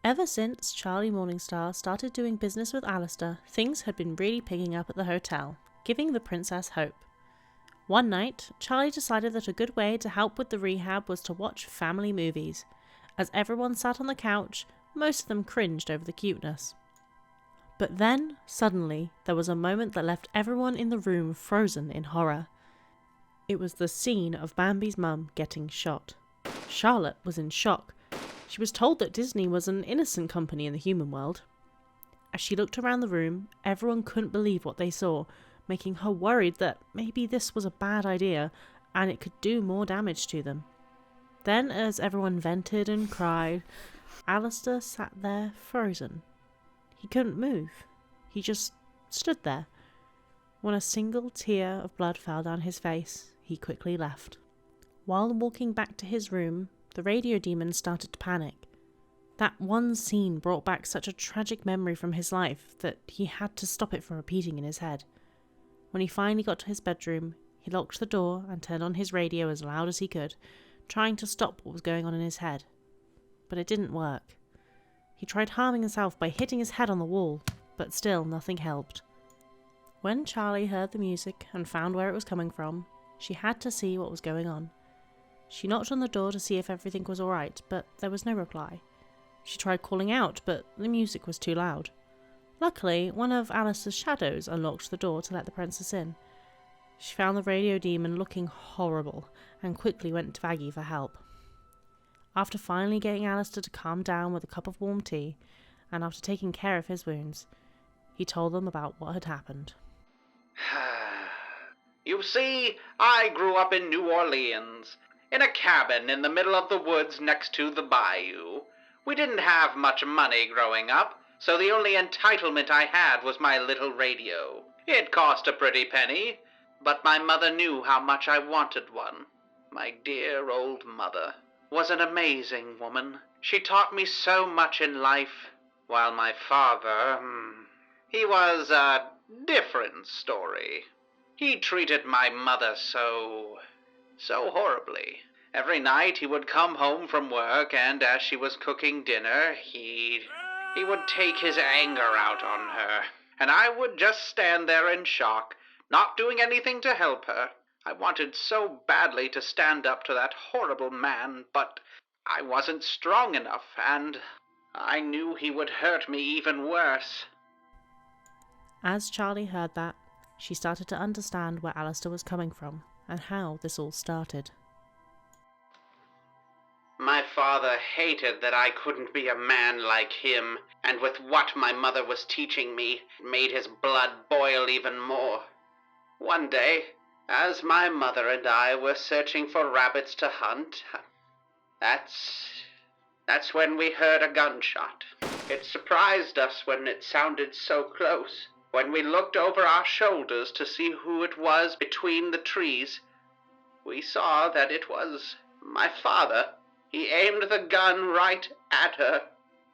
Ever since Charlie Morningstar started doing business with Alastor, things had been really picking up at the hotel, giving the princess hope. One night, Charlie decided that a good way to help with the rehab was to watch family movies. As everyone sat on the couch, most of them cringed over the cuteness. But then, suddenly, there was a moment that left everyone in the room frozen in horror. It was the scene of Bambi's mum getting shot. Charlotte was in shock. She was told that Disney was an innocent company in the human world. As she looked around the room, everyone couldn't believe what they saw, making her worried that maybe this was a bad idea and it could do more damage to them. Then, as everyone vented and cried, Alastor sat there frozen. He couldn't move. He just stood there. When a single tear of blood fell down his face, he quickly left. While walking back to his room, the radio demon started to panic. That one scene brought back such a tragic memory from his life that he had to stop it from repeating in his head. When he finally got to his bedroom, he locked the door and turned on his radio as loud as he could, trying to stop what was going on in his head. But it didn't work. He tried harming himself by hitting his head on the wall, but still nothing helped. When Charlie heard the music and found where it was coming from, she had to see what was going on. She knocked on the door to see if everything was alright, but there was no reply. She tried calling out, but the music was too loud. Luckily, one of Alice's shadows unlocked the door to let the princess in. She found the radio demon looking horrible, and quickly went to Vaggie for help. After finally getting Alastor to calm down with a cup of warm tea, and after taking care of his wounds, he told them about what had happened. You see, I grew up in New Orleans, in a cabin in the middle of the woods next to the bayou. We didn't have much money growing up, so the only entitlement I had was my little radio. It cost a pretty penny, but my mother knew how much I wanted one. My dear old mother was an amazing woman. She taught me so much in life, while my father, he was a different story. He treated my mother so horribly. Every night he would come home from work, and as she was cooking dinner, he would take his anger out on her, and I would just stand there in shock, not doing anything to help her. I wanted so badly to stand up to that horrible man, but I wasn't strong enough, and I knew he would hurt me even worse. As Charlie heard that, she started to understand where Alastor was coming from and how this all started. My father hated that I couldn't be a man like him, and with what my mother was teaching me, it made his blood boil even more. One day, as my mother and I were searching for rabbits to hunt, that's when we heard a gunshot. It surprised us when it sounded so close. When we looked over our shoulders to see who it was between the trees, we saw that it was my father. He aimed the gun right at her,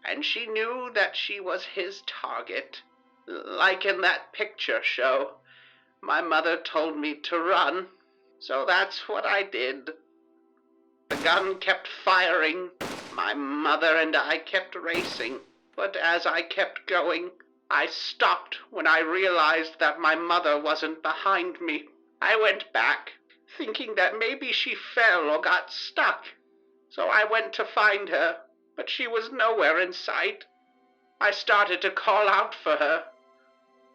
and she knew that she was his target. Like in that picture show, my mother told me to run, so that's what I did. The gun kept firing. My mother and I kept racing, but as I kept going, I stopped when I realized that my mother wasn't behind me. I went back, thinking that maybe she fell or got stuck. So I went to find her, but she was nowhere in sight. I started to call out for her,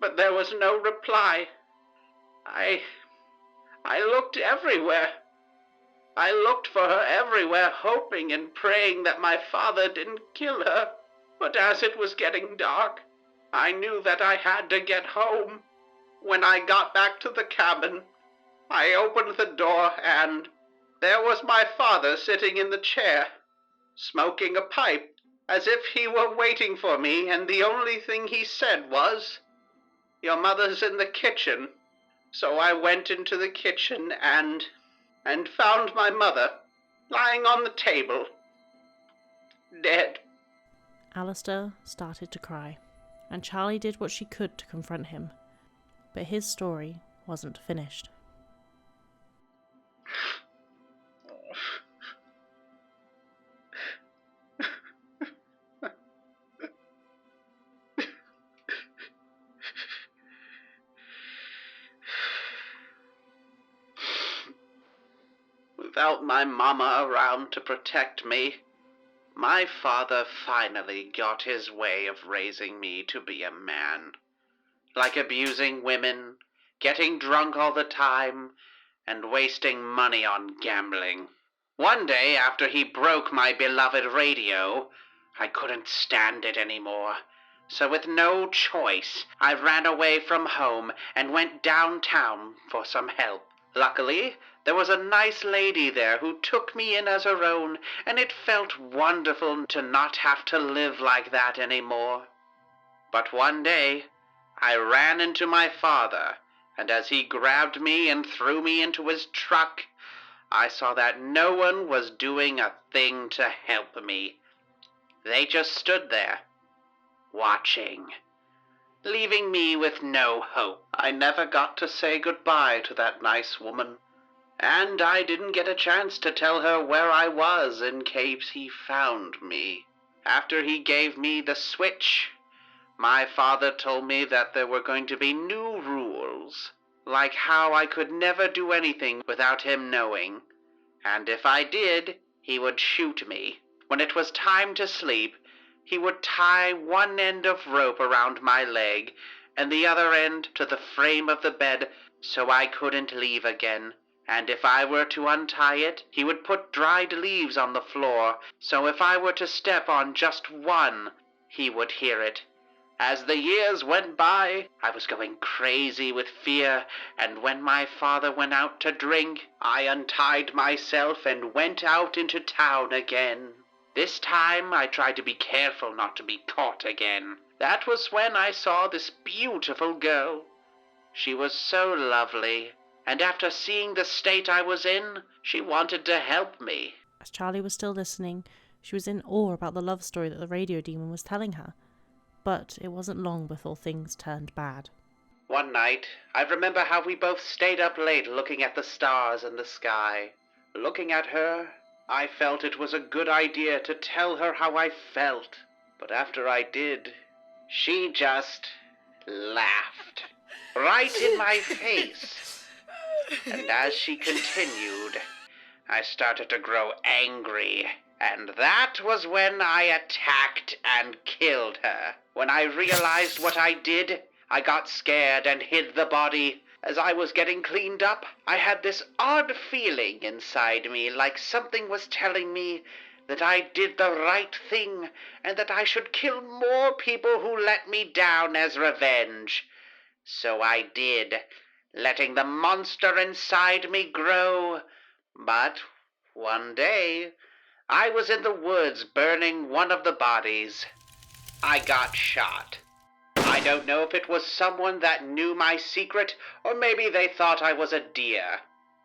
but there was no reply. I looked everywhere. I looked for her everywhere, hoping and praying that my father didn't kill her. But as it was getting dark, I knew that I had to get home. When I got back to the cabin, I opened the door and there was my father sitting in the chair, smoking a pipe, as if he were waiting for me, and the only thing he said was, "Your mother's in the kitchen." So I went into the kitchen and found my mother lying on the table, dead. Alastor started to cry, and Charlie did what she could to confront him, but his story wasn't finished. without my mama around to protect me. My father finally got his way of raising me to be a man. Like abusing women, getting drunk all the time, and wasting money on gambling. One day, after he broke my beloved radio, I couldn't stand it anymore. So with no choice, I ran away from home and went downtown for some help. Luckily, there was a nice lady there who took me in as her own, and it felt wonderful to not have to live like that anymore. But one day, I ran into my father, and as he grabbed me and threw me into his truck, I saw that no one was doing a thing to help me. They just stood there, watching, leaving me with no hope. I never got to say goodbye to that nice woman, and I didn't get a chance to tell her where I was in case he found me. After he gave me the switch, my father told me that there were going to be new rules, like how I could never do anything without him knowing, and if I did, he would shoot me. When it was time to sleep, he would tie one end of rope around my leg and the other end to the frame of the bed so I couldn't leave again. And if I were to untie it, he would put dried leaves on the floor, so if I were to step on just one, he would hear it. As the years went by, I was going crazy with fear, and when my father went out to drink, I untied myself and went out into town again. This time I tried to be careful not to be caught again. That was when I saw this beautiful girl. She was so lovely, and after seeing the state I was in, she wanted to help me. As Charlie was still listening, she was in awe about the love story that the radio demon was telling her. But it wasn't long before things turned bad. One night, I remember how we both stayed up late looking at the stars in the sky. Looking at her, I felt it was a good idea to tell her how I felt. But after I did, she just laughed right in my face. And as she continued, I started to grow angry. And that was when I attacked and killed her. When I realized what I did, I got scared and hid the body. As I was getting cleaned up, I had this odd feeling inside me, like something was telling me that I did the right thing and that I should kill more people who let me down as revenge. So I did, letting the monster inside me grow. But one day, I was in the woods burning one of the bodies. I got shot. I don't know if it was someone that knew my secret, or maybe they thought I was a deer.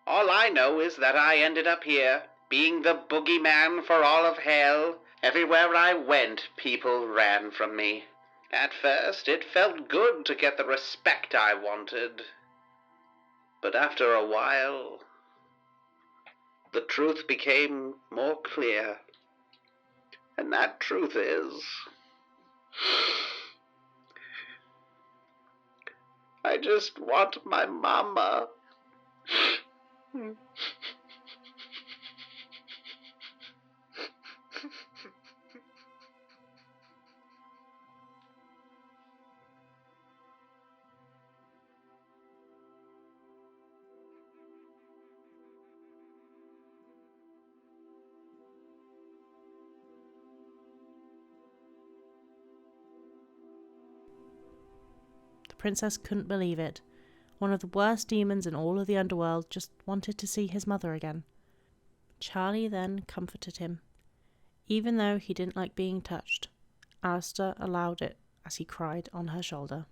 All I know is that I ended up here, being the boogeyman for all of hell. Everywhere I went, people ran from me. At first, it felt good to get the respect I wanted. But after a while, the truth became more clear. And that truth is, I just want my mama. The princess couldn't believe it. One of the worst demons in all of the underworld just wanted to see his mother again. Charlie then comforted him. Even though he didn't like being touched, Alastor allowed it as he cried on her shoulder.